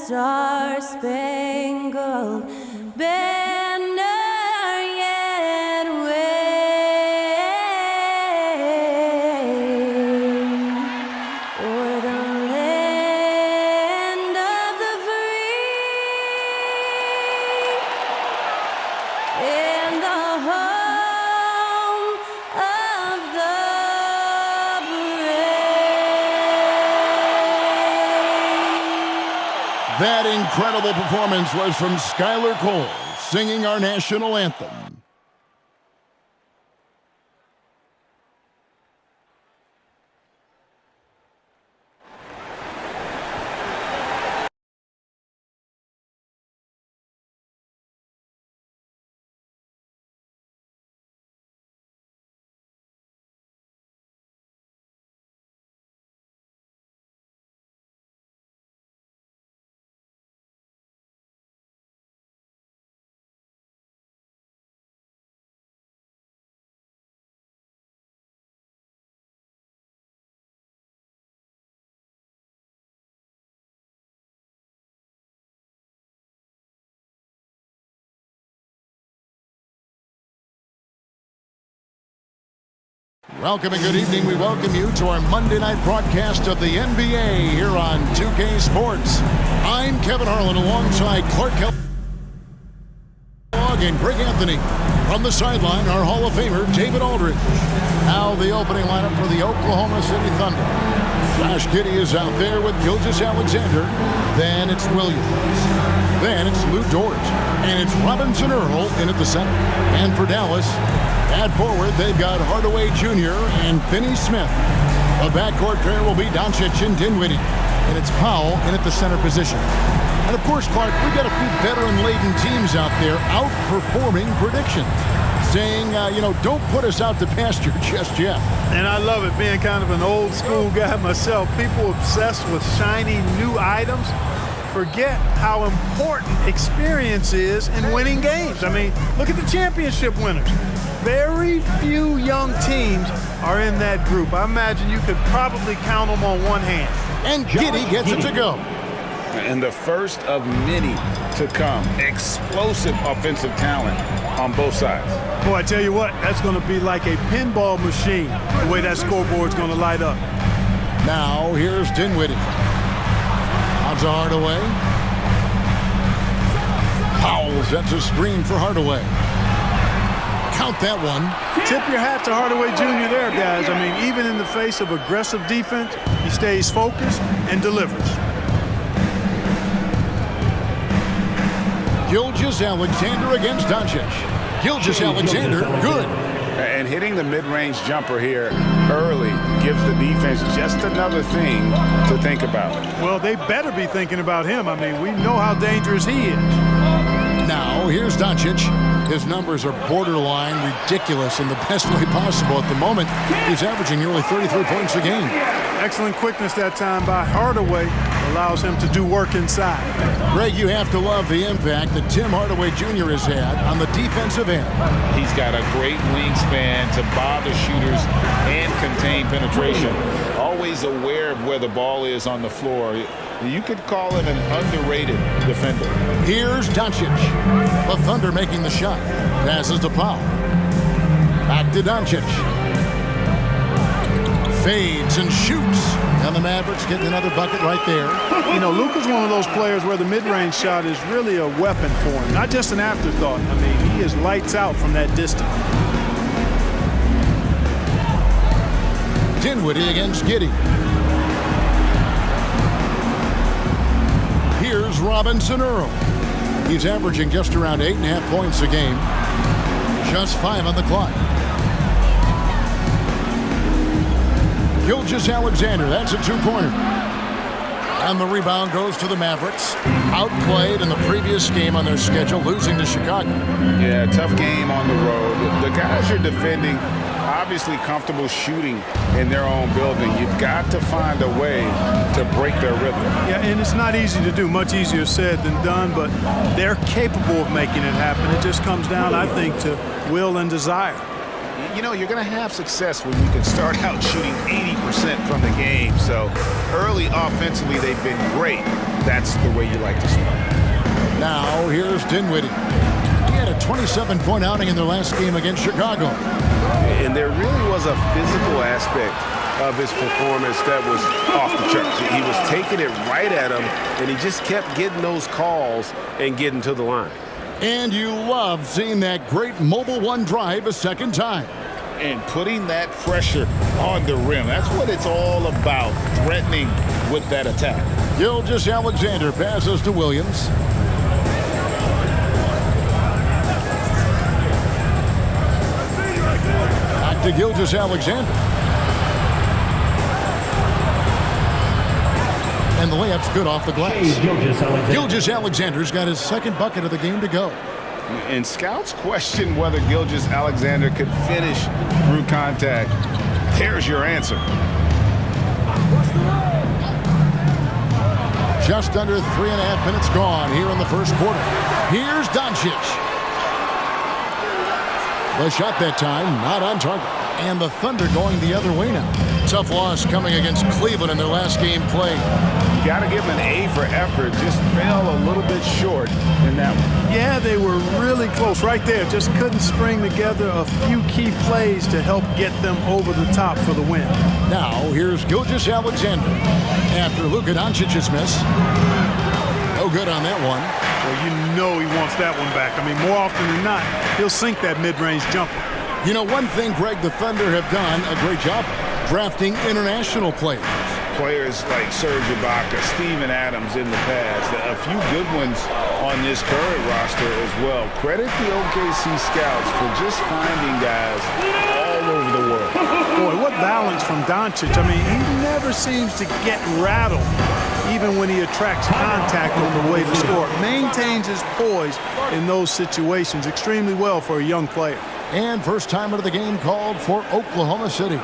Star-Spangled Banner yet wave o'er the land of the free and the home of the brave. That incredible performance was from Skylar Cole, singing our national anthem. Welcome and good evening. We welcome you to our Monday night broadcast of the NBA here on 2K Sports. I'm Kevin Harlan alongside Clark Kellogg and Greg Anthony. From the sideline, our Hall of Famer, David Aldridge. Now the opening lineup for the Oklahoma City Thunder. Josh Giddey is out there with Gilgeous-Alexander. Then it's Williams. Then it's Lou Dort. And it's Robinson Earl in at the center. And for Dallas, at forward, they've got Hardaway Jr. and Finney Smith. The backcourt pair will be Doncic and Dinwiddie. And it's Powell in at the center position. And of course, Clark, we've got a few veteran-laden teams out there outperforming predictions. Saying, don't put us out to pasture just yet. And I love it, being kind of an old school guy myself. People obsessed with shiny new items forget how important experience is in winning games. I mean, look at the championship winners. Very few young teams are in that group. I imagine you could probably count them on one hand. And Giddey gets it to go. And the first of many to come. Explosive offensive talent on both sides. Boy, I tell you what, that's going to be like a pinball machine, the way that scoreboard's going to light up. Now, here's Dinwiddie. On to Hardaway. Powell sets a screen for Hardaway. Count that one. Tip your hat to Hardaway Jr. there, guys. I mean, even in the face of aggressive defense, he stays focused and delivers. Gilgeous-Alexander against Doncic. Gilgeous-Alexander, good. And hitting the mid-range jumper here early gives the defense just another thing to think about. Well, they better be thinking about him. I mean, we know how dangerous he is. Now, here's Doncic. His numbers are borderline ridiculous in the best way possible at the moment. He's averaging nearly 33 points a game. Excellent quickness that time by Hardaway. Allows him to do work inside. Greg, you have to love the impact that Tim Hardaway Jr. has had on the defensive end. He's got a great wingspan to bother shooters and contain penetration. Always aware of where the ball is on the floor. You could call him an underrated defender. Here's Doncic. The Thunder making the shot. Passes to Powell. Back to Doncic. Fades and shoots. And the Mavericks getting another bucket right there. You know, Luka's one of those players where the mid-range shot is really a weapon for him. Not just an afterthought. I mean, he is lights out from that distance. Dinwiddie against Giddey. Here's Robinson Earl. He's averaging just around 8.5 points a game. Just 5 on the clock. Gilgeous-Alexander, that's a two-pointer. And the rebound goes to the Mavericks. Outplayed in the previous game on their schedule, losing to Chicago. Yeah, tough game on the road. The guys are defending, obviously comfortable shooting in their own building. You've got to find a way to break their rhythm. Yeah, and it's not easy to do. Much easier said than done, but they're capable of making it happen. It just comes down, I think, to will and desire. you know, you're going to have success when you can start out shooting 80% from the game. So early offensively, they've been great. That's the way you like to start. Now, here's Dinwiddie. He had a 27-point outing in their last game against Chicago. And there really was a physical aspect of his performance that was off the charts. He was taking it right at him, and he just kept getting those calls and getting to the line. And you love seeing that great mobile one drive a second time. And putting that pressure on the rim. That's what it's all about, threatening with that attack. Gilgeous-Alexander passes to Williams. Back to Gilgeous-Alexander. And the layup's good off the glass. Gilgeous-Alexander's got his second bucket of the game to go. And scouts question whether Gilgeous-Alexander could finish through contact. There's your answer. Just under 3.5 minutes gone here in the first quarter. Here's Doncic. The shot that time, not on target. And the Thunder going the other way now. Tough loss coming against Cleveland in their last game played. You got to give them an A for effort. Just fell a little bit short in that one. Yeah, they were really close right there. Just couldn't string together a few key plays to help get them over the top for the win. Now, here's Gilgeous-Alexander. After Luka Doncic's miss. No good on that one. Well, you know he wants that one back. I mean, more often than not, he'll sink that mid-range jumper. You know, one thing, Greg, the Thunder have done a great job drafting international players. Players like Serge Ibaka, Steven Adams in the past. A few good ones on this current roster as well. Credit the OKC scouts for just finding guys all over the world. Boy, what balance from Doncic. I mean, he never seems to get rattled, even when he attracts contact on the way to score. Maintains his poise in those situations extremely well for a young player. And first time out of the game called for Oklahoma City.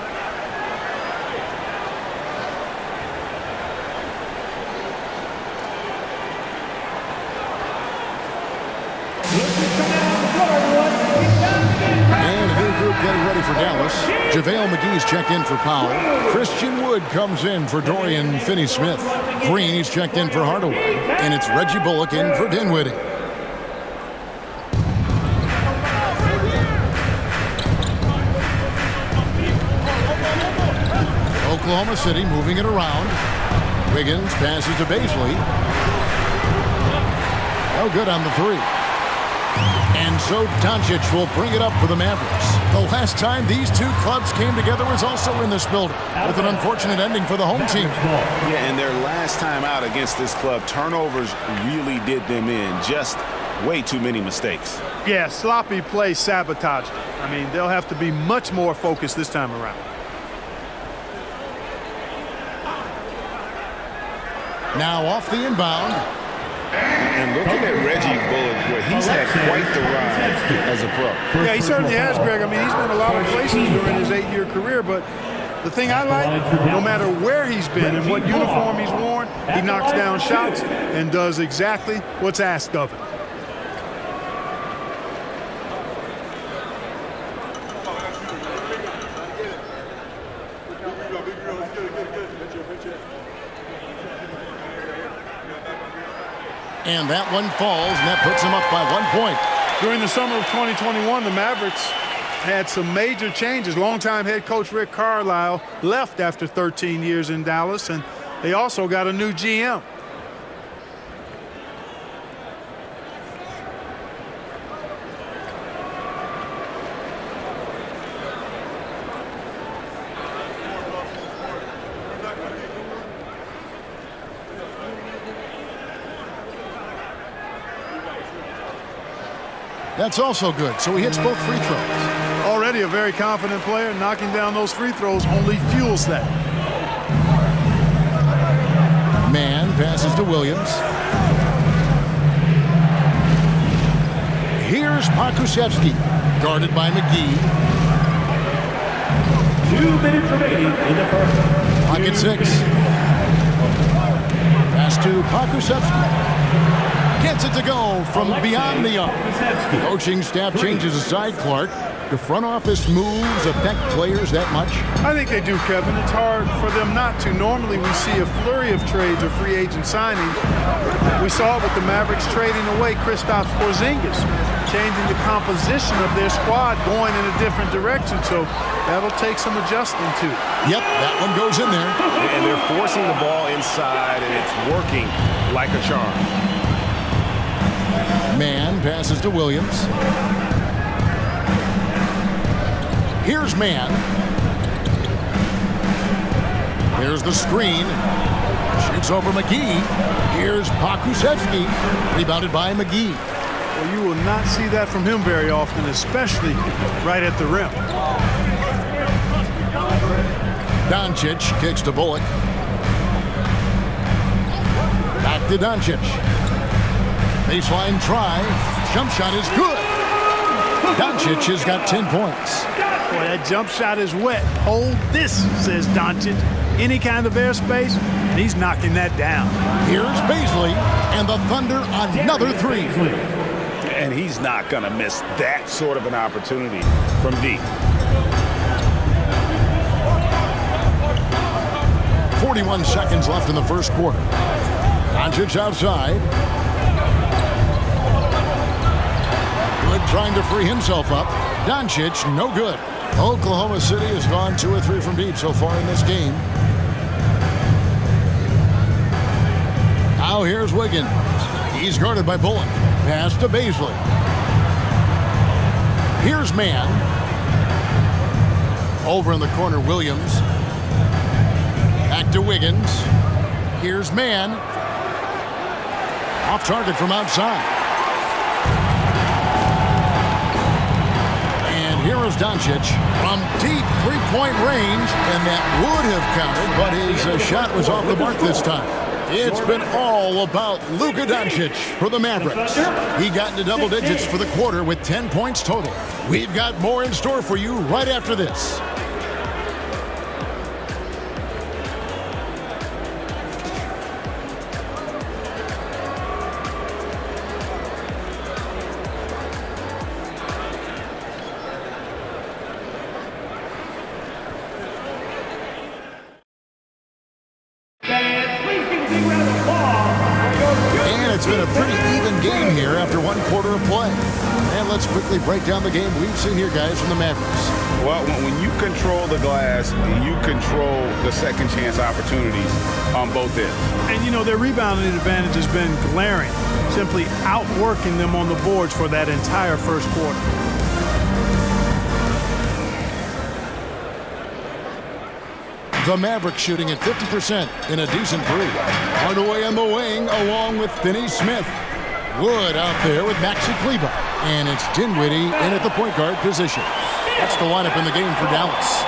And a new group getting ready for Dallas. JaVale McGee's checked in for Powell. Christian Wood comes in for Dorian Finney-Smith. Green's checked in for Hardaway. And it's Reggie Bullock in for Dinwiddie. Oklahoma City moving it around. Wiggins passes to Baisley. No good on the three. And so Doncic will bring it up for the Mavericks. The last time these two clubs came together was also in this building, with an unfortunate ending for the home team. Yeah, and their last time out against this club, turnovers really did them in. Just way too many mistakes. Yeah, sloppy play sabotaged. I mean, they'll have to be much more focused this time around. Now off the inbound. And looking at Reggie Bullock, boy, he's had quite the ride as a pro. Yeah, he certainly has, Greg. I mean, he's been a lot of places during his 8-year career, but the thing I like, no matter where he's been and what uniform he's worn, he knocks down shots and does exactly what's asked of him. And that one falls, and that puts him up by 1 point. During the summer of 2021, the Mavericks had some major changes. Longtime head coach Rick Carlisle left after 13 years in Dallas, and they also got a new GM. That's also good, so he hits both free throws. Already a very confident player. Knocking down those free throws only fuels that. Man passes to Williams. Here's Pokusevski, guarded by McGee. 2 minutes remaining in the first. Pocket 6. Pass to Pokusevski. Gets it to go from beyond the arc. Coaching staff changes aside. Clark Do front office moves affect players that much? I think they do, Kevin. It's hard for them not to. Normally we see a flurry of trades or free agent signings. We saw it with the Mavericks trading away Kristaps Porzingis, changing the composition of their squad, going in a different direction. So that'll take some adjusting to. Yep, that one goes in there. And they're forcing the ball inside, and it's working like a charm. Mann passes to Williams. Here's Mann. Here's the screen. Shoots over McGee. Here's Pokusevski. Rebounded by McGee. Well, you will not see that from him very often, especially right at the rim. Doncic kicks to Bullock. Back to Doncic. Baseline try. Jump shot is good. Doncic has got 10 points. Boy, that jump shot is wet. Hold this, says Doncic. Any kind of airspace, and he's knocking that down. Here's Baisley, and the Thunder another three. And he's not going to miss that sort of an opportunity from deep. 41 seconds left in the first quarter. Doncic outside. Good trying to free himself up. Doncic, no good. Oklahoma City has gone 2 or 3 from deep so far in this game. Now here's Wiggins. He's guarded by Bullock. Pass to Baisley. Here's Mann. Over in the corner, Williams. Back to Wiggins. Here's Mann. Off target from outside. And here is Doncic from deep three-point range, and that would have counted, but his shot was off the mark this time. It's been all about Luka Doncic for the Mavericks. He got into double digits for the quarter with 10 points total. We've got more in store for you right after this. It's been a pretty even game here after one quarter of play. And let's quickly break down the game we've seen here, guys, from the Mavericks. Well, when you control the glass, you control the second chance opportunities on both ends. And, you know, their rebounding advantage has been glaring, simply outworking them on the boards for that entire first quarter. The Mavericks shooting at 50% in a decent three. Hardaway on the wing along with Finney Smith. Wood out there with Maxi Kleber. And it's Dinwiddie in at the point guard position. That's the lineup in the game for Dallas.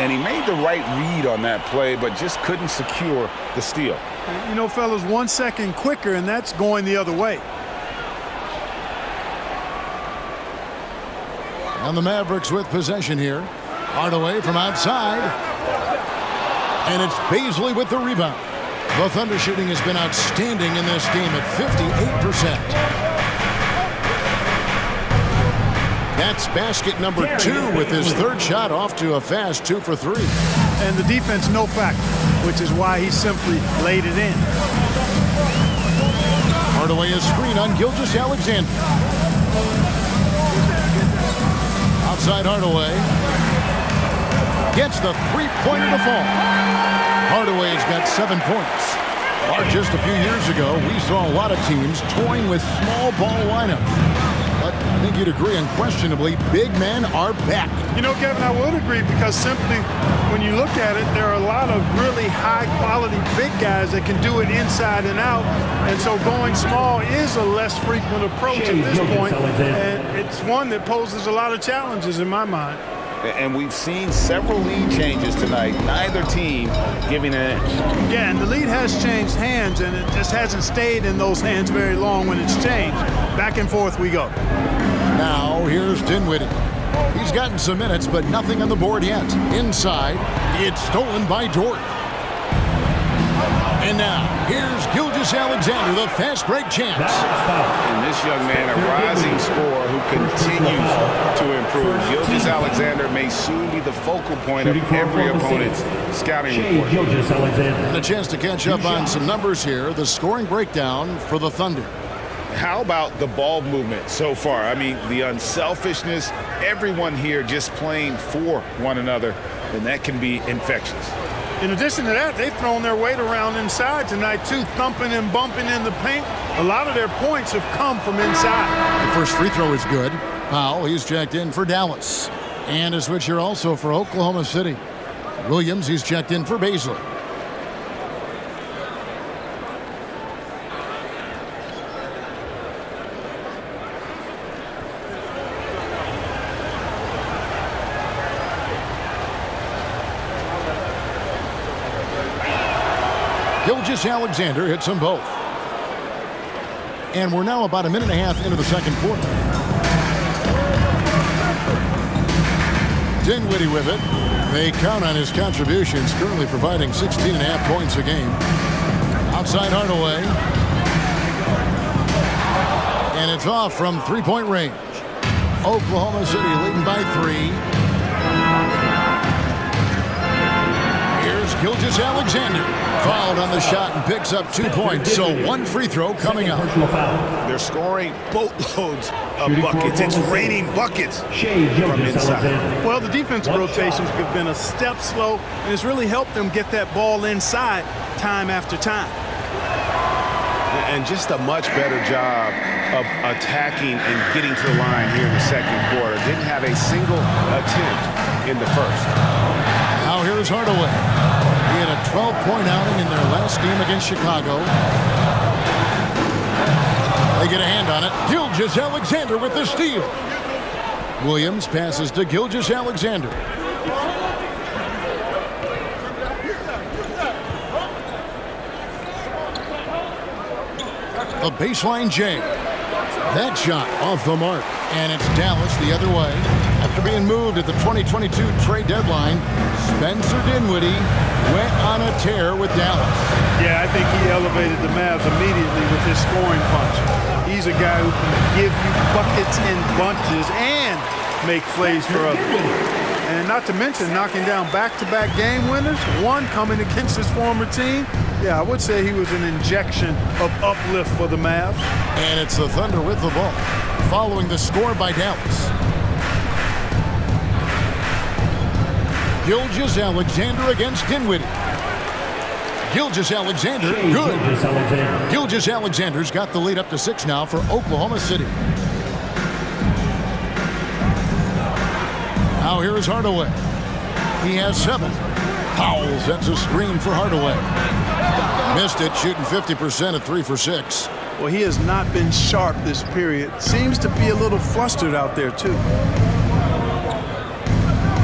And he made the right read on that play, but just couldn't secure the steal. You know, fellas, 1 second quicker, and that's going the other way. And the Mavericks with possession here. Hardaway from outside. And it's Baisley with the rebound. The Thunder shooting has been outstanding in this game at 58%. That's basket number 2 with his third shot off to a fast 2 for 3. And the defense no factor, which is why he simply laid it in. Hardaway is screen on Gilgeous-Alexander. Outside Hardaway. Gets the three-pointer to fall. Hardaway's got 7 points. Or just a few years ago, we saw a lot of teams toying with small ball lineups. But I think you'd agree unquestionably, big men are back. You know, Kevin, I would agree because simply when you look at it, there are a lot of really high-quality big guys that can do it inside and out. And so going small is a less frequent approach at this point. And it's one that poses a lot of challenges in my mind. And we've seen several lead changes tonight, neither team giving an inch. Yeah, and the lead has changed hands, and it just hasn't stayed in those hands very long when it's changed. Back and forth we go. Now here's Dinwiddie. He's gotten some minutes, but nothing on the board yet. Inside, it's stolen by Dort. And now, here's Gilgeous-Alexander, the fast break champs. And this young man, a rising scorer who continues to improve. Gilgeous-Alexander may soon be the focal point of every opponent's scouting report. And a chance to catch up on some numbers here. The scoring breakdown for the Thunder. How about the ball movement so far? I mean, the unselfishness, everyone here just playing for one another, and that can be infectious. In addition to that, they've thrown their weight around inside tonight, too, thumping and bumping in the paint. A lot of their points have come from inside. The first free throw is good. Powell, he's checked in for Dallas. And a switch here also for Oklahoma City. Williams, he's checked in for Baisley. Gilgeous-Alexander hits them both. And we're now about a minute and a half into the second quarter. Dinwiddie with it. They count on his contributions, currently providing 16.5 points a game. Outside Hardaway. And it's off from three-point range. Oklahoma City leading by 3. Here's Gilgeous-Alexander. Fouled on the shot and picks up 2 points. So one free throw coming up. They're scoring boatloads of buckets. It's raining buckets from inside. Well, the defensive rotations have been a step slow, and it's really helped them get that ball inside time after time. And just a much better job of attacking and getting to the line here in the second quarter. Didn't have a single attempt in the first. Now here's Hardaway. He had a 12-point outing in their last game against Chicago. They get a hand on it. Gilgeous-Alexander with the steal. Williams passes to Gilgeous-Alexander. The baseline J. That shot off the mark. And it's Dallas the other way. After being moved at the 2022 trade deadline, Spencer Dinwiddie went on a tear with Dallas. Yeah, I think he elevated the Mavs immediately with his scoring punch. He's a guy who can give you buckets in bunches and make plays for others. And not to mention knocking down back-to-back game winners, one coming against his former team. Yeah, I would say he was an injection of uplift for the Mavs. And it's the Thunder with the ball, following the score by Dallas. Gilgeous-Alexander against Dinwiddie. Gilgeous-Alexander, good. Gilgeous-Alexander's got the lead up to 6 now for Oklahoma City. Now here is Hardaway. He has 7. Powell sets a screen for Hardaway. Missed it, shooting 50% at 3 for 6. Well, he has not been sharp this period. Seems to be a little flustered out there, too.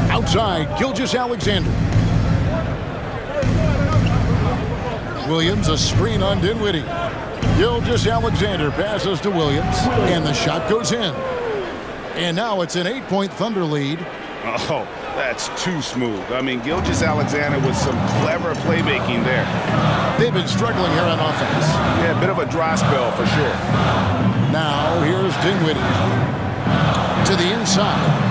Outside, Gilgeous-Alexander. Williams, a screen on Dinwiddie. Gilgeous-Alexander passes to Williams, and the shot goes in. And now it's an 8-point Thunder lead. Oh, that's too smooth. I mean, Gilgeous-Alexander with some clever playmaking there. They've been struggling here on offense. Yeah, a bit of a dry spell for sure. Now here's Dinwiddie to the inside.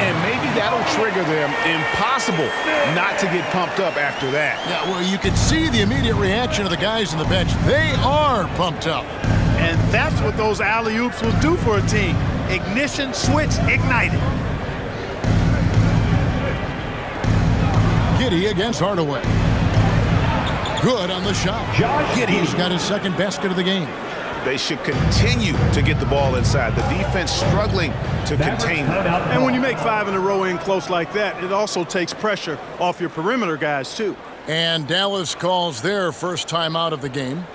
And maybe that'll trigger them. Impossible not to get pumped up after that. Yeah, well, you can see the immediate reaction of the guys on the bench. They are pumped up. And that's what those alley-oops will do for a team. Ignition, switch, ignited. Giddey against Hardaway. Good on the shot. Giddey's got his second basket of the game. They should continue to get the ball inside. The defense struggling to contain them. And when you make 5 in a row in close like that, it also takes pressure off your perimeter guys, too. And Dallas calls their first timeout of the game.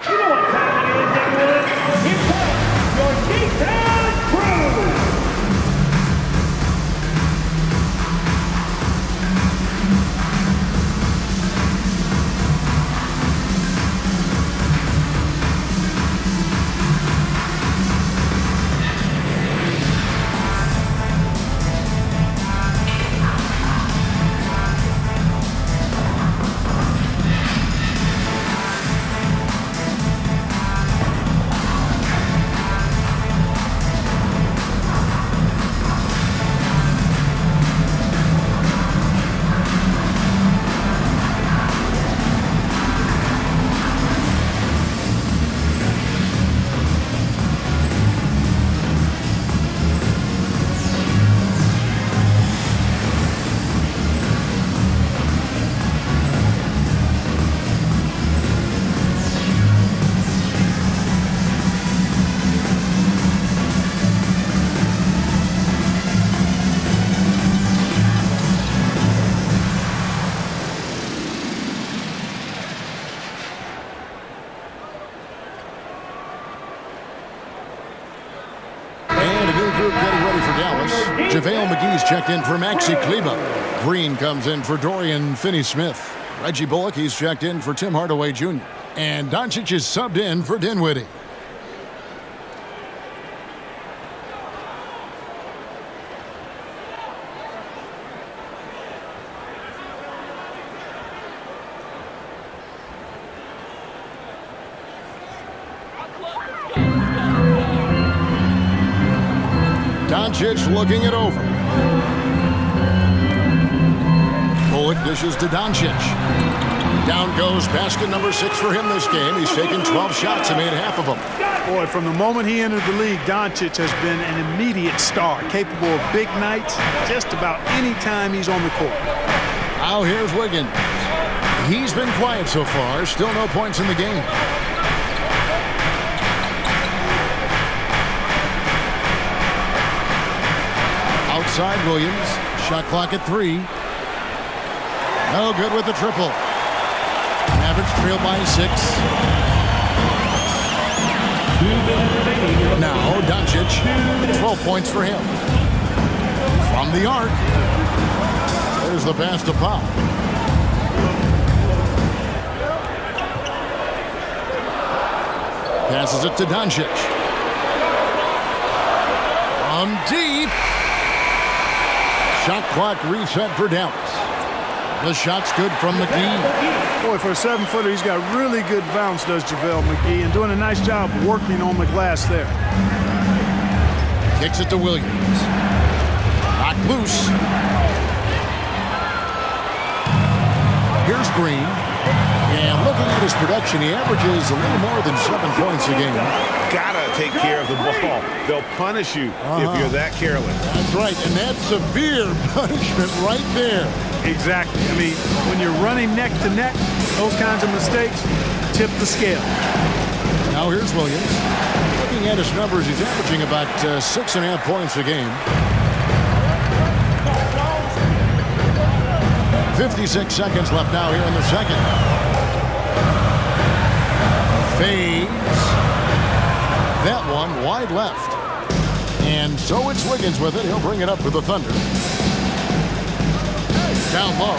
You know what time it is, everyone? It's time for your T-Town Crew! group getting ready for Dallas. JaVale McGee's checked in for Maxi Kleba. Green comes in for Dorian Finney-Smith. Reggie Bullock, he's checked in for Tim Hardaway Jr. And Doncic is subbed in for Dinwiddie. Doncic looking it over. Bullock dishes to Doncic. Down goes basket number 6 for him this game. He's taken 12 shots and made half of them. Boy, from the moment he entered the league, Doncic has been an immediate star, capable of big nights just about any time he's on the court. Now here's Wiggins. He's been quiet so far. Still no points in the game. Outside Williams. Shot clock at 3. No good with the triple. Mavericks trail by 6. Now Doncic. 12 points for him. From the arc. There's the pass to Powell. Passes it to Doncic. From deep. Shot clock reset for Dallas. The shot's good from McGee. Boy, for a 7-footer, he's got really good bounce, does JaVale McGee, and doing a nice job working on the glass there. Kicks it to Williams. Knocked loose. Here's Green. And looking at his production, he averages a little more than 7 points a game. Gotta take care of the ball. They'll punish you if you're that careless. That's right, and that's severe punishment right there. Exactly. I mean, when you're running neck to neck, those kinds of mistakes tip the scale. Now here's Williams. Looking at his numbers, he's averaging about 6.5 points a game. 56 seconds left now here in the second. Fades. That one wide left. And so it's Wiggins with it. He'll bring it up for the Thunder. Down low.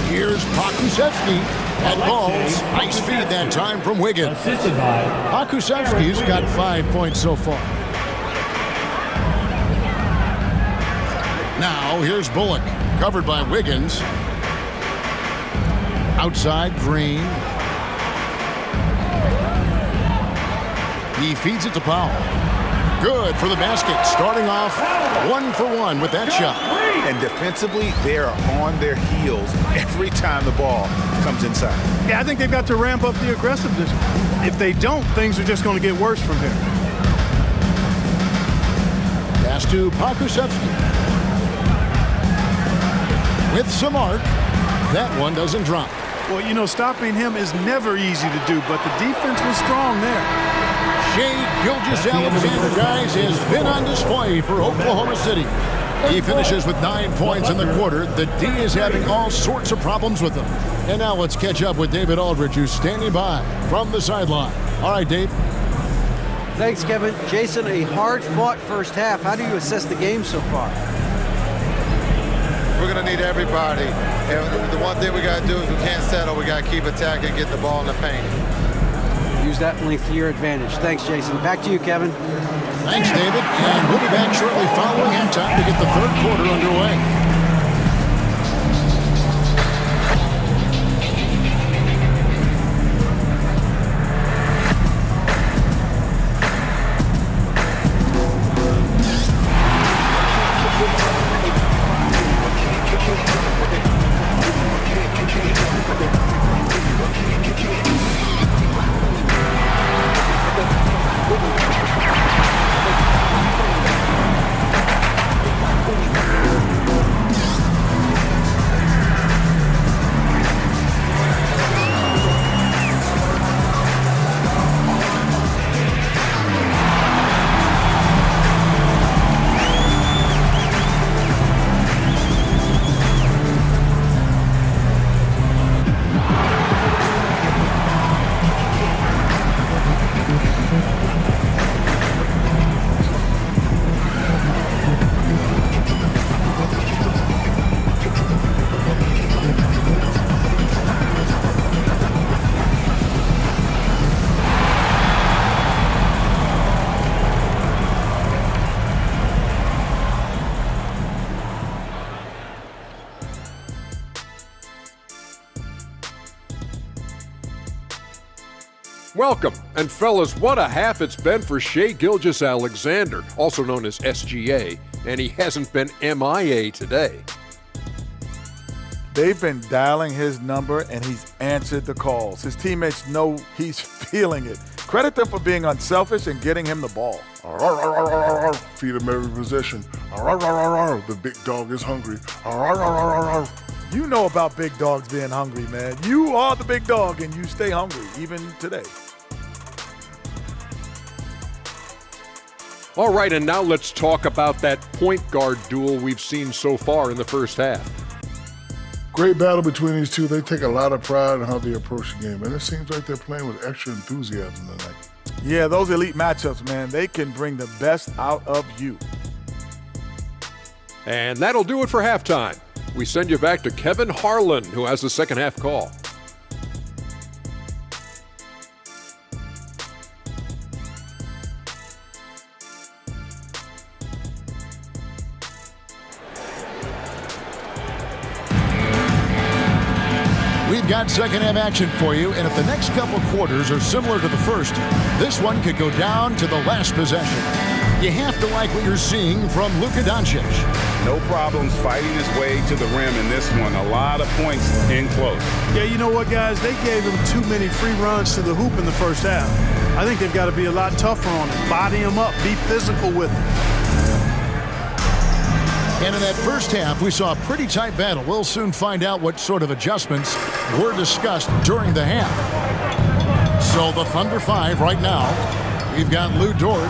Here's Pokusevski. At balls. Nice feed that time from Wiggins. Pokusevski's got 5 points so far. Now here's Bullock. Covered by Wiggins. Outside Green. He feeds it to Powell. Good for the basket. Starting off 1 for 1 with that shot. And defensively, they are on their heels every time the ball comes inside. Yeah, I think they've got to ramp up the aggressiveness. If they don't, things are just going to get worse from here. Pass to Pokusevski. With some arc. That one doesn't drop. Well, you know, stopping him is never easy to do, but the defense was strong there. Shai Gilgeous-Alexander, guys, has been on display for Oklahoma City. He finishes with 9 points in the quarter. The D is having all sorts of problems with him. And now let's catch up with David Aldridge, who's standing by from the sideline. All right, Dave. Thanks, Kevin. Jason, a hard-fought first half. How do you assess the game so far? We're going to need everybody. And the one thing we got to do is we can't settle. We got to keep attacking, get the ball in the paint. Use that length to your advantage. Thanks, Jason. Back to you, Kevin. Thanks, David. And we'll be back shortly following halftime to get the third quarter underway. Welcome. And fellas, what a half it's been for Shai Gilgeous-Alexander, also known as SGA, and he hasn't been MIA today. They've been dialing his number, and he's answered the calls. His teammates know he's feeling it. Credit them for being unselfish and getting him the ball. Feed him every possession. The big dog is hungry. You know about big dogs being hungry, man. You are the big dog, and you stay hungry, even today. All right, and now let's talk about that point guard duel we've seen so far in the first half. Great battle between these two. They take a lot of pride in how they approach the game, and it seems like they're playing with extra enthusiasm tonight. Yeah, those elite matchups, man, they can bring the best out of you. And that'll do it for halftime. We send you back to Kevin Harlan, who has the second half call. We've got second half action for you, and if the next couple quarters are similar to the first, this one could go down to the last possession. You have to like what you're seeing from Luka Doncic. No problems fighting his way to the rim in this one. A lot of points in close. Yeah, you know what, guys? They gave him too many free runs to the hoop in the first half. I think they've got to be a lot tougher on him. Body him up. Be physical with him. And in that first half, we saw a pretty tight battle. We'll soon find out what sort of adjustments were discussed during the half. So the Thunder 5 right now. We've got Lou Dort,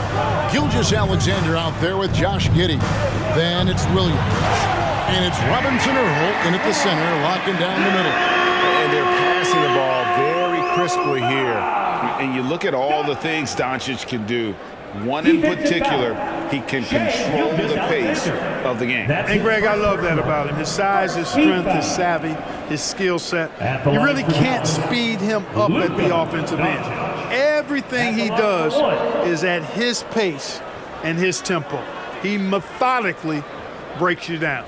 Gilgeous-Alexander out there with Josh Giddey. Then it's Williams. And it's Robinson Earl in at the center, locking down the middle. And they're passing the ball very crisply here. And you look at all the things Doncic can do. One in particular, he can control the pace of the game. And, Greg, I love that about him. His size, his strength, his savvy, his skill set. You really can't speed him up at the offensive end. Everything he does is at his pace and his tempo. He methodically breaks you down.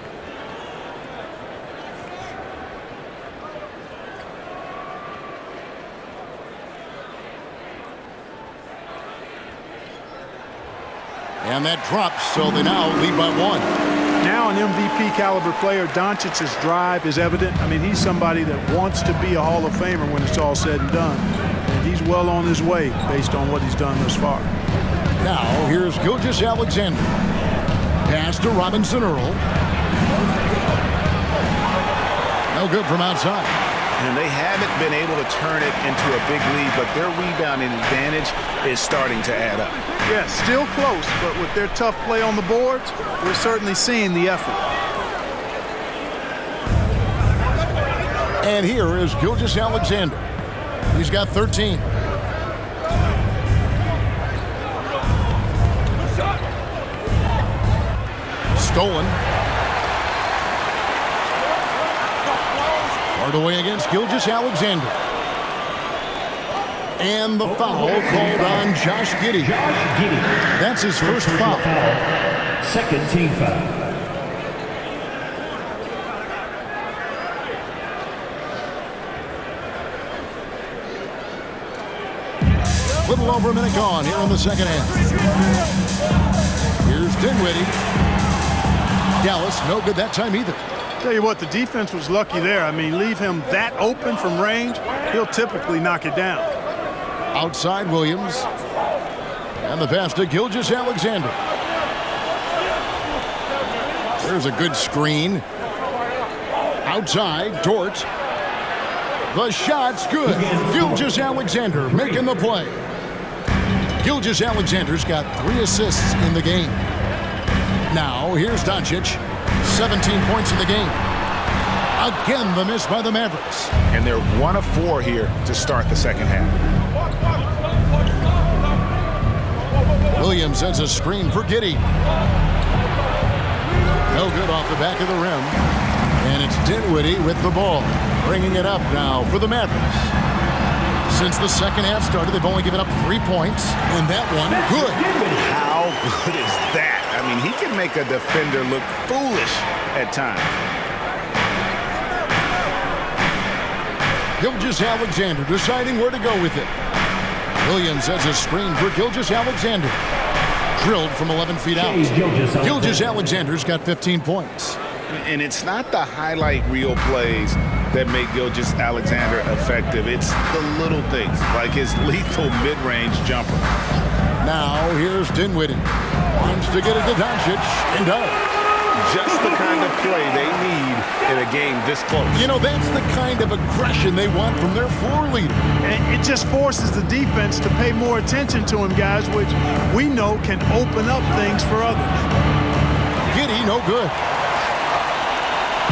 And that drops, so they now lead by one. Now an MVP caliber player, Doncic's drive is evident. I mean, he's somebody that wants to be a Hall of Famer when it's all said and done. And he's well on his way based on what he's done thus far. Now, here's Gilgeous-Alexander. Pass to Robinson Earl. No good from outside. And they haven't been able to turn it into a big lead, but their rebounding advantage is starting to add up. Yeah, still close, but with their tough play on the boards, we're certainly seeing the effort. And here is Gilgeous-Alexander. He's got 13. Stolen. Hard away against Gilgeous-Alexander. And the foul called on Josh Giddey. That's his first foul. Second team foul. Little over a minute gone here in the second half. Here's Dinwiddie. Dallas, no good that time either. Tell you what, the defense was lucky there. I mean, leave him that open from range, he'll typically knock it down. Outside Williams. And the pass to Gilgeous-Alexander. There's a good screen. Outside, Dort. The shot's good. Gilgeous-Alexander making the play. Gilgeous-Alexander's got 3 assists in the game. Now, here's Doncic. 17 points in the game. Again, the miss by the Mavericks. And they're 1 of 4 here to start the second half. Williams sends a screen for Giddey. No good off the back of the rim. And it's Dinwiddie with the ball. Bringing it up now for the Mavericks. Since the second half started, they've only given up 3 points. And that one, good. How good is that? I mean, he can make a defender look foolish at times. Gilgeous-Alexander deciding where to go with it. Williams has a screen for Gilgeous-Alexander. Drilled from 11 feet out. Gilgeous-Alexander's got 15 points. And it's not the highlight reel plays that make Gilgeous-Alexander effective. It's the little things, like his lethal mid-range jumper. Now here's Dinwiddie. Wants to get it to Doncic, and does. Just the kind of play they need in a game this close. You know, that's the kind of aggression they want from their floor leader. And it just forces the defense to pay more attention to him, guys, which we know can open up things for others. Giddy, no good.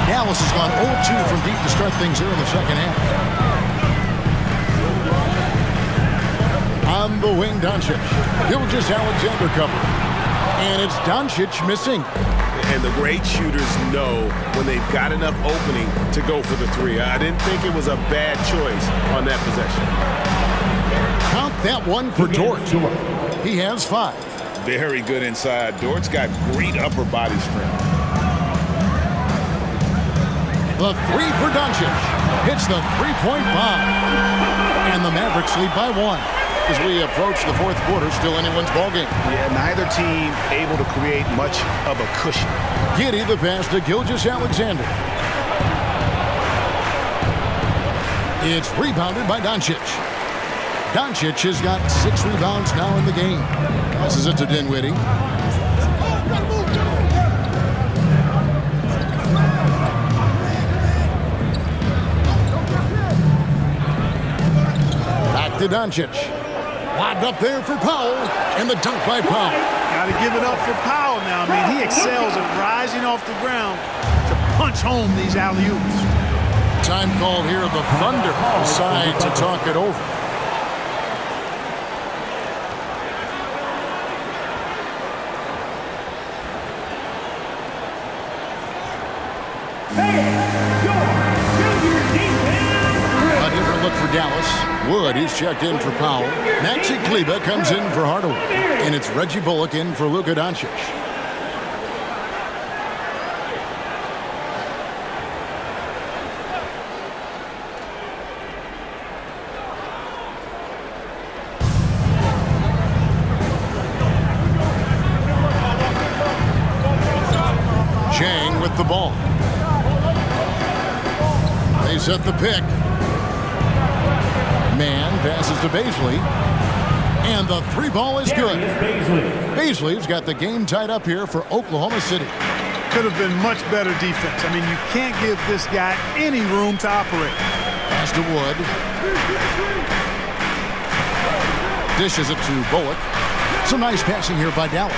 Dallas has gone 0-2 from deep to start things here in the second half. On the wing, Doncic. Gilgeous-Alexander cover. And it's Doncic missing. And the great shooters know when they've got enough opening to go for the three. I didn't think it was a bad choice on that possession. Count that one for Dort. He has 5. Very good inside. Dort's got great upper body strength. The three for Doncic. Hits the three-point bomb. And the Mavericks lead by 1. As we approach the fourth quarter, still anyone's ballgame. Yeah, neither team able to create much of a cushion. Giddy the pass to Gilgeous-Alexander. It's rebounded by Doncic. Doncic has got 6 rebounds now in the game. Passes it to Dinwiddie. Back to Doncic. Lobbed up there for Powell, and the dunk by Powell. Got to give it up for Powell now. I mean, he excels at rising off the ground to punch home these alley-oops. Time called here. The Thunder decide to talk it over. A different look for Dallas. Wood is checked in for Powell. Maxi Kleber comes in for Hardaway. And it's Reggie Bullock in for Luka Doncic. Chang with the ball. They set the pick. Man passes to Bazley. And the 3 ball is good. Bazley's got the game tied up here for Oklahoma City. Could have been much better defense. I mean, you can't give this guy any room to operate. Pass to Wood. Dishes it to Bullock. Some nice passing here by Dallas.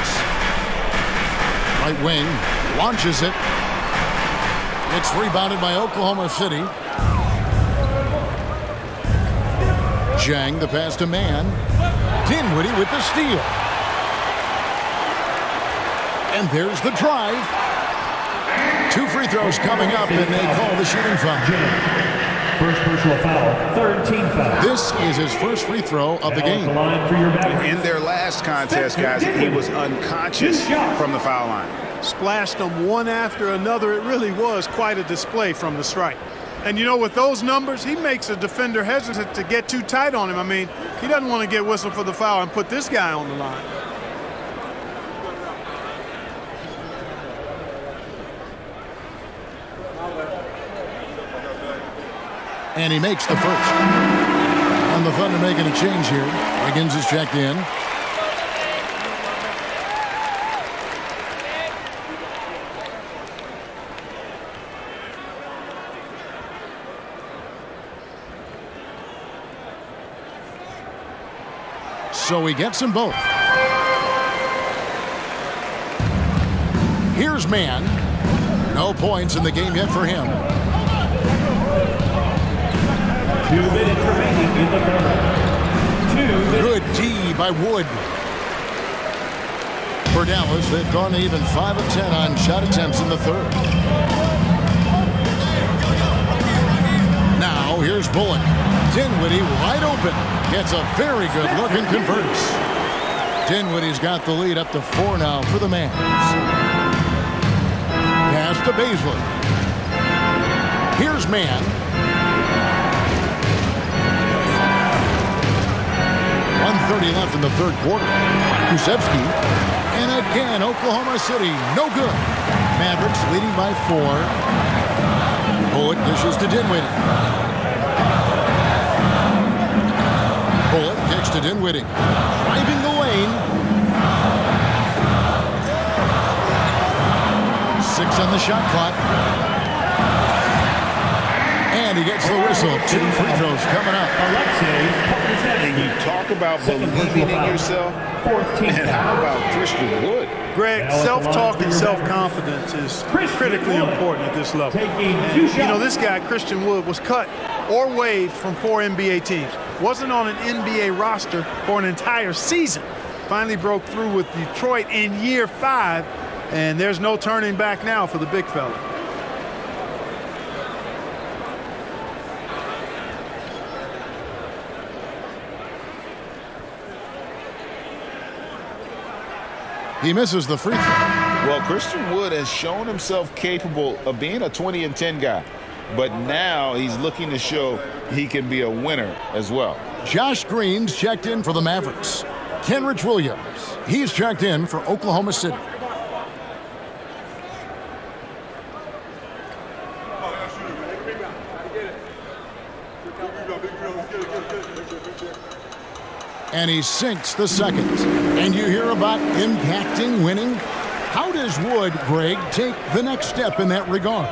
Right wing. Launches it. It's rebounded by Oklahoma City. Zhang, the pass to Man. Dinwiddie with the steal. And there's the drive. 2 free throws coming up, and they call the shooting foul. First personal foul, third team foul. This is his first free throw of the game. In their last contest, guys, he was unconscious from the foul line. Splashed them one after another. It really was quite a display from the strike. And you know, with those numbers, he makes a defender hesitant to get too tight on him. I mean, he doesn't want to get whistled for the foul and put this guy on the line. And he makes the first. And the Thunder making a change here. Wiggins is checked in. So he gets them both. Here's Man. No points in the game yet for him. 2 minutes remaining in the third. 2 minutes. Good D by Wood. For Dallas, they've gone even 5 of 10 on shot attempts in the third. Now here's Bullock. Dinwiddie wide open. Gets a very good look and converts. Dinwiddie's got the lead up to 4 now for the Mavs. Pass to Bazley. Here's Man. 1:30 left in the third quarter. Kusevsky. And again, Oklahoma City, no good. Mavericks leading by 4. Bullock dishes to Dinwiddie. Bullock kicks to Dinwiddie. Driving the lane. 6 on the shot clock. And he gets the whistle. 2 free throws coming up. And you talk about believing in yourself. And how about Christian Wood? Greg, self-talk and self-confidence is critically important at this level. And, you know, this guy, Christian Wood, was cut or waived from 4 NBA teams. Wasn't on an NBA roster for an entire season. Finally broke through with Detroit in year 5, and there's no turning back now for the big fella. He misses the free throw. Well, Christian Wood has shown himself capable of being a 20-10 guy, but now he's looking to show he can be a winner as well. Josh Green's checked in for the Mavericks. Kenrich Williams, he's checked in for Oklahoma City. And he sinks the second. And you hear about impacting winning. How does Wood, Greg, take the next step in that regard?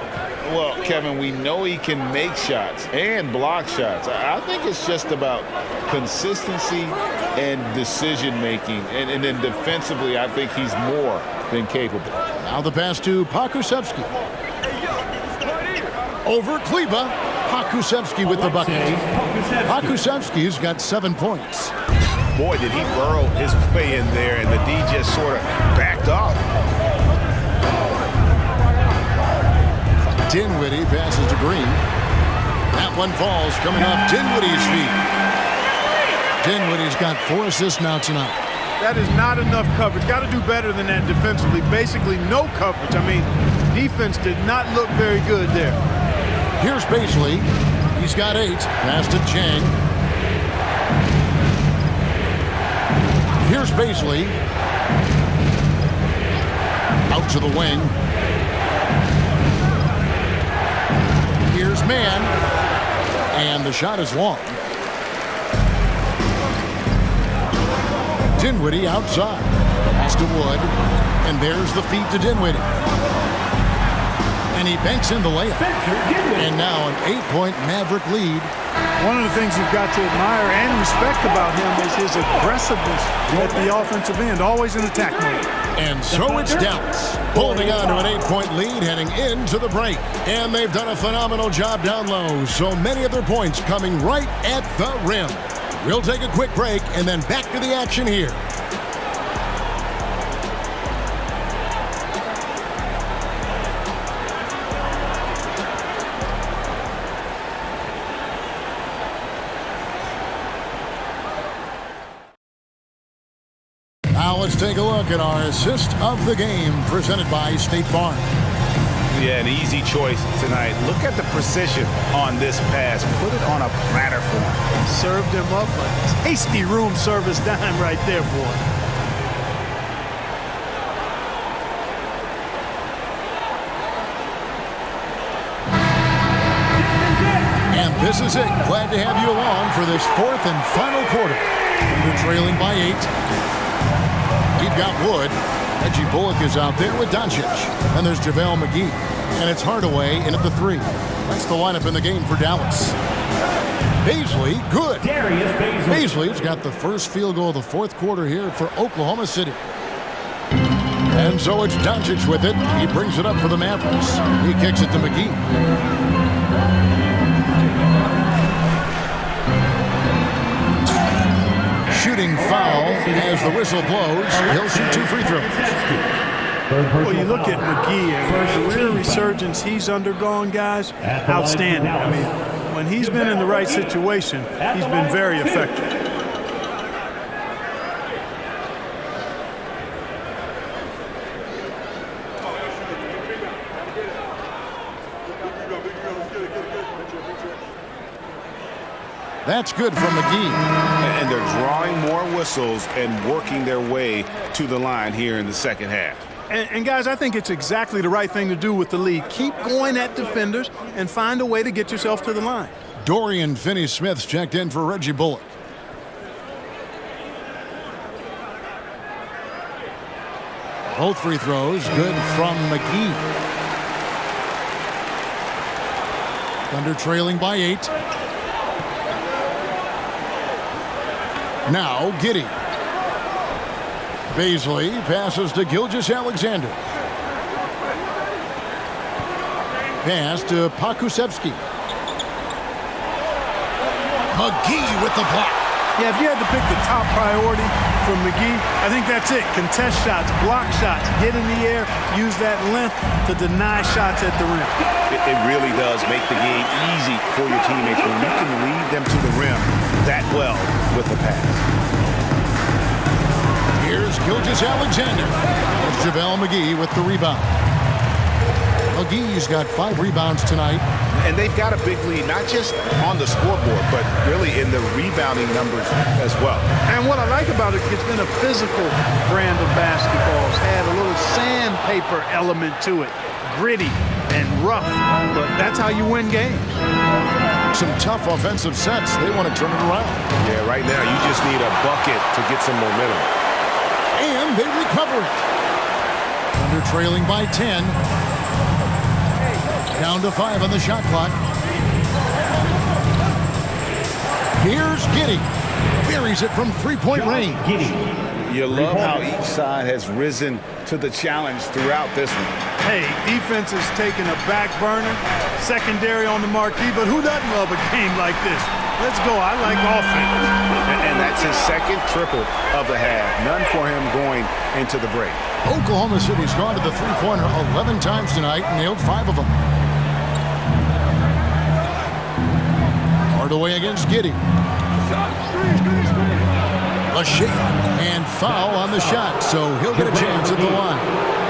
Well, Kevin, we know he can make shots and block shots. I think it's just about consistency and decision-making. And then defensively, I think he's more than capable. Now the pass to Pakusevsky. Over Kleba. Pakusevsky with the bucket. Pakusevsky's got 7 points. Boy, did he burrow his way in there, and the D just sort of backed off. Dinwiddie passes to Green. That one falls coming off Dinwiddie's feet. Dinwiddie's got 4 assists now tonight. That is not enough coverage. Got to do better than that defensively. Basically no coverage. I mean, defense did not look very good there. Here's Baisley. He's got 8. Pass to Chang. Here's Baisley. Out to the wing. Here's Mann. And the shot is long. Dinwiddie outside. Pass to Wood. And there's the feed to Dinwiddie. And he banks in the layup. And now an 8-point Maverick lead. One of the things you've got to admire and respect about him is his aggressiveness at the offensive end, always in attack mode. And so it's Dallas holding on to an 8-point lead heading into the break. And they've done a phenomenal job down low. So many of their points coming right at the rim. We'll take a quick break and then back to the action here. Now let's take a look at our assist of the game presented by State Farm. Yeah, an easy choice tonight. Look at the precision on this pass. Put it on a platter for him. Served him up a tasty room service dime right there, boy. And this is it. Glad to have you along for this 4th and final quarter. We're trailing by 8. You've got Wood. Reggie Bullock is out there with Doncic. And there's JaVale McGee. And it's Hardaway in at the 3. That's the lineup in the game for Dallas. Baisley, good. Baisley's got the first field goal of the 4th quarter here for Oklahoma City. And so it's Doncic with it. He brings it up for the Mavericks. He kicks it to McGee. Shooting foul as the whistle blows. He'll shoot 2 free throws. Well, you look at McGee and the career resurgence he's undergone, guys, outstanding. I mean, when he's been in the right situation, he's been very effective. That's good from McGee. And they're drawing more whistles and working their way to the line here in the second half. And guys, I think it's exactly the right thing to do with the lead. Keep going at defenders and find a way to get yourself to the line. Dorian Finney-Smith's checked in for Reggie Bullock. Both free throws good from McGee. Thunder trailing by 8. Now Giddey. Baisley passes to Gilgeous-Alexander. Pass to Pakusevsky. McGee with the block. Yeah, if you had to pick the top priority for McGee, I think that's it. Contest shots, block shots, get in the air, use that length to deny shots at the rim. It really does make the game easy for your teammates when you can lead them to the rim that well with the pass. Here's Gilgeous-Alexander. There's JaVale McGee with the rebound. McGee's got 5 rebounds tonight. And they've got a big lead, not just on the scoreboard, but really in the rebounding numbers as well. And what I like about it, it's been a physical brand of basketball. It's had a little sandpaper element to it. Gritty and rough, but that's how you win games. Some tough offensive sets. They want to turn it around. Yeah, right now you just need a bucket to get some momentum. And they recover it. Thunder trailing by 10. Down to 5 on the shot clock. Here's Giddey. Buries it from three-point range. You love how each side has risen to the challenge throughout this one. Hey, defense is taking a back burner, secondary on the marquee, but who doesn't love a game like this? Let's go. I like offense. And that's his second triple of the half. None for him going into the break. Oklahoma City's gone to the three-pointer 11 times tonight and nailed 5 of them. Away against Giddey. A shake and foul on the shot, so he'll get a chance at the line.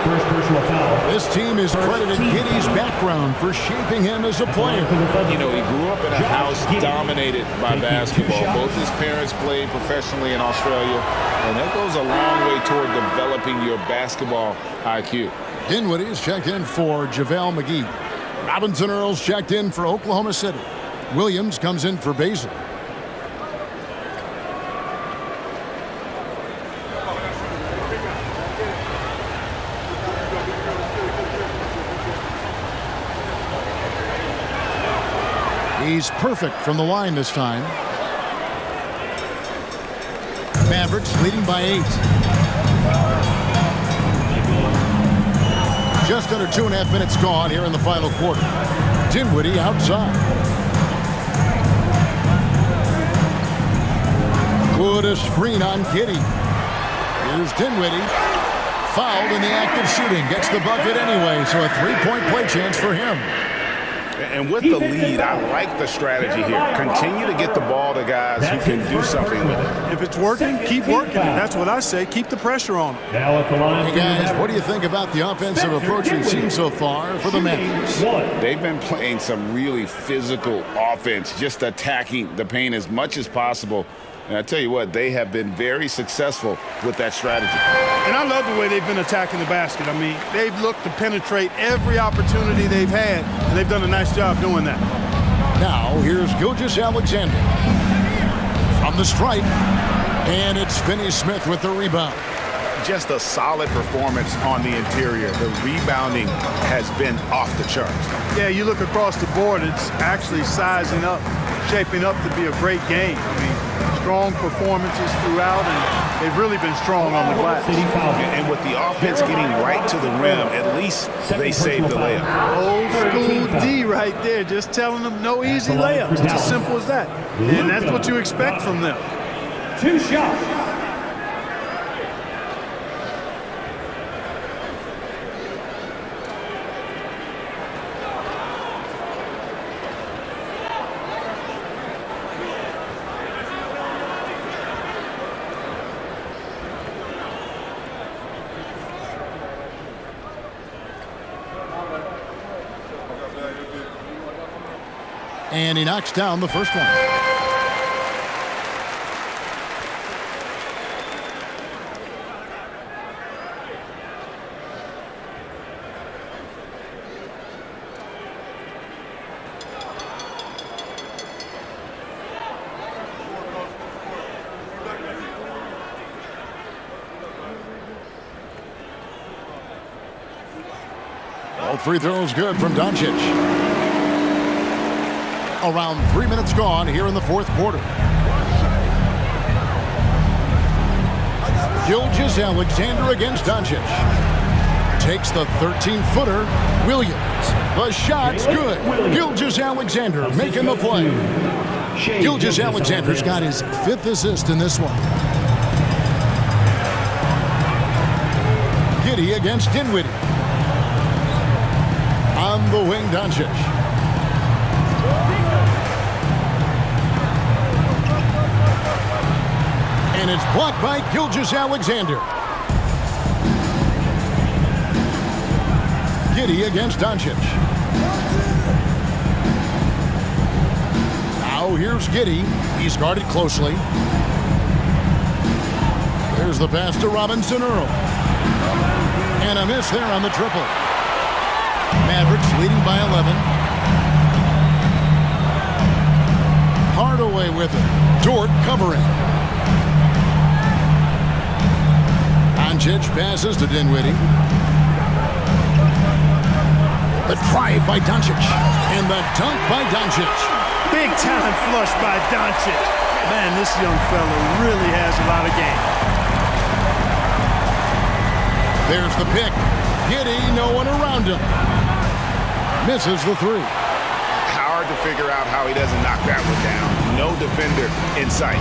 First personal foul. This team has credited Giddey's background for shaping him as a player. You know, he grew up in a house dominated by basketball. Both his parents played professionally in Australia, and that goes a long way toward developing your basketball IQ. Dinwiddie's checked in for JaVale McGee. Robinson Earls checked in for Oklahoma City. Williams comes in for Baisley. He's perfect from the line this time. Mavericks leading by 8. Just under 2.5 minutes gone here in the final quarter. Dinwiddie outside. Put a screen on Giddey. Here's Dinwiddie. Fouled in the act of shooting. Gets the bucket anyway, so a 3-point play chance for him. And with the lead, I like the strategy here. Continue to get the ball to guys who can do something with it. If it's working, keep working. That's what I say. Keep the pressure on them. Now at the line. Hey guys, what do you think about the offensive approach we've seen so far for the Mavericks? They've been playing some really physical offense, just attacking the paint as much as possible. And I tell you what, they have been very successful with that strategy. And I love the way they've been attacking the basket. I mean, they've looked to penetrate every opportunity they've had, and they've done a nice job doing that. Now, here's Gilgeous-Alexander from the stripe, and it's Finney-Smith with the rebound. Just a solid performance on the interior. The rebounding has been off the charts. Yeah, you look across the board, it's actually sizing up, shaping up to be a great game. I mean, strong performances throughout, and they've really been strong on the glass. And with the offense getting right to the rim, at least they saved the layup. Old school D right there, just telling them no easy layups. It's as simple as that. And that's what you expect from them. 2 shots. And he knocks down the first one. All free throws good from Doncic. Around 3 minutes gone here in the fourth quarter. Gilgeous-Alexander against Doncic. Takes the 13-footer. Williams. The shot's good. Gilgeous-Alexander making the play. Gilgeous-Alexander's got his 5th assist in this one. Giddey against Dinwiddie. On the wing, Doncic. And it's blocked by Gilgeous-Alexander. Giddey against Doncic. Now here's Giddey. He's guarded closely. There's the pass to Robinson Earl. And a miss there on the triple. Mavericks leading by 11. Hardaway with it. Dort covering. Doncic passes to Dinwiddie. The drive by Doncic. And the dunk by Doncic. Big time flush by Doncic. Man, this young fella really has a lot of game. There's the pick. Giddey, no one around him. Misses the three. Hard to figure out how he doesn't knock that one down. No defender in sight.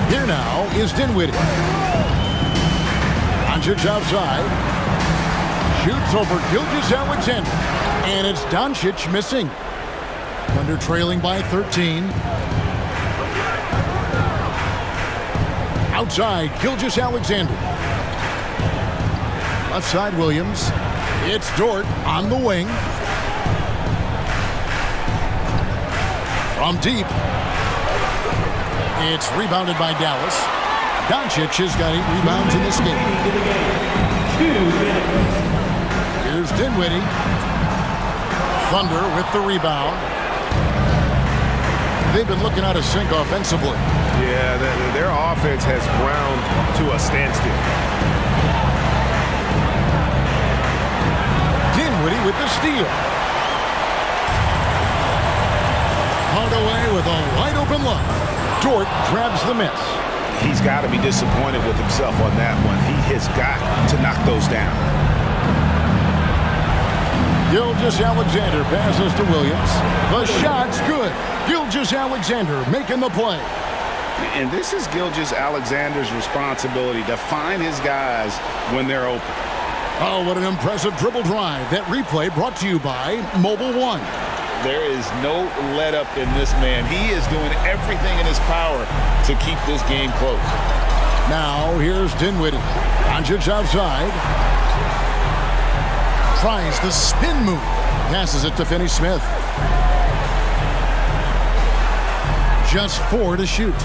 Here now is Dinwiddie. Doncic outside. Shoots over Gilgeous-Alexander. And it's Doncic missing. Thunder trailing by 13. Outside, Gilgeous-Alexander. Left side, Williams. It's Dort on the wing. From deep. It's rebounded by Dallas. Doncic has got 8 rebounds in this game. 2 minutes. Here's Dinwiddie. Thunder with the rebound. They've been looking out of sync offensively. Yeah, their offense has ground to a standstill. Dinwiddie with the steal. Hardaway with a wide open look. Dort grabs the miss. He's got to be disappointed with himself on that one. He has got to knock those down. Gilgeous-Alexander passes to Williams. The shot's good. Gilgeous-Alexander making the play. And this is Gilgeous-Alexander's responsibility to find his guys when they're open. Oh, what an impressive dribble drive. That replay brought to you by Mobile One. There is no let up in this man. He is doing everything in his power to keep this game close. Now here's Dinwiddie. Doncic outside. Tries the spin move. Passes it to Finney-Smith. Just 4 to shoot.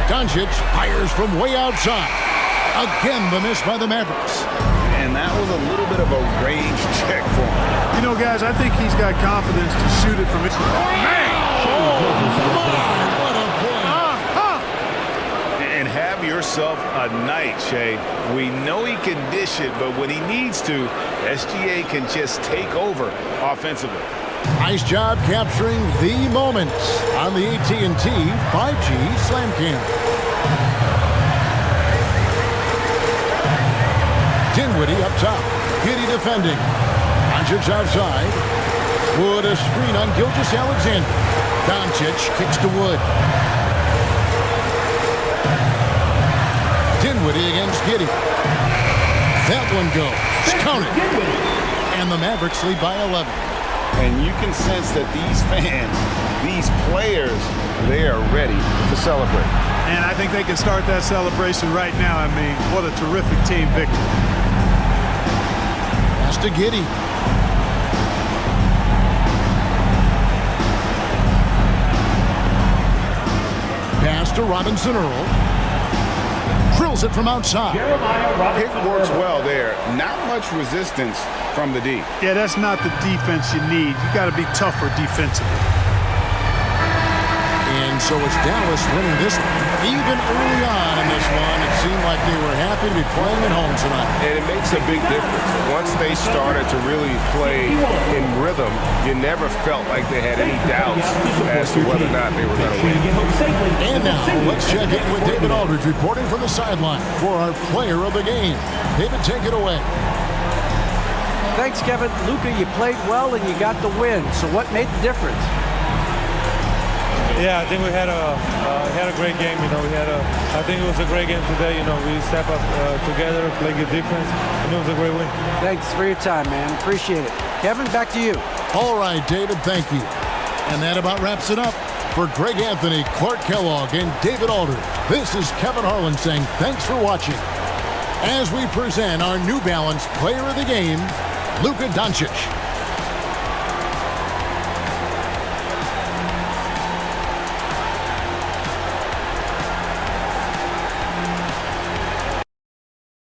Doncic fires from way outside. Again, the miss by the Mavericks. And that was a little bit of a range check for him. You know, guys, I think he's got confidence to shoot it from it. Oh, man! What a play. And have yourself a night, Shay. We know he can dish it, but when he needs to, SGA can just take over offensively. Nice job capturing the moments on the AT&T 5G Slam Cam. Dinwiddie up top. Giddey defending. Doncic outside. Wood a screen on Gilgeous-Alexander. Doncic kicks to Wood. Dinwiddie against Giddey. That one goes. Count it. And the Mavericks lead by 11. And you can sense that these fans, these players, they are ready to celebrate. And I think they can start that celebration right now. I mean, what a terrific team victory. Pass to Giddey. Pass to Robinson Earl. Drills it from outside. Pick works well there. Not much resistance from the D. Yeah, that's not the defense you need. You got to be tougher defensively. And so it's Dallas winning this one. Even early on in this one, it's seemed like they were happy to be playing at home tonight. And it makes a big difference. Once they started to really play in rhythm, you never felt like they had any doubts as to whether or not they were going to win. And now, let's check in with David Aldridge reporting from the sideline for our player of the game. David, take it away. Thanks, Kevin. Luka, you played well and you got the win. So what made the difference? Yeah, I think we had a great game. I think it was a great game today. We step up together, play good defense, and it was a great win. Thanks for your time, man. Appreciate it. Kevin, back to you. All right, David, thank you. And that about wraps it up. For Greg Anthony, Clark Kellogg, and David Aldridge, this is Kevin Harlan saying thanks for watching as we present our New Balance Player of the Game, Luka Doncic.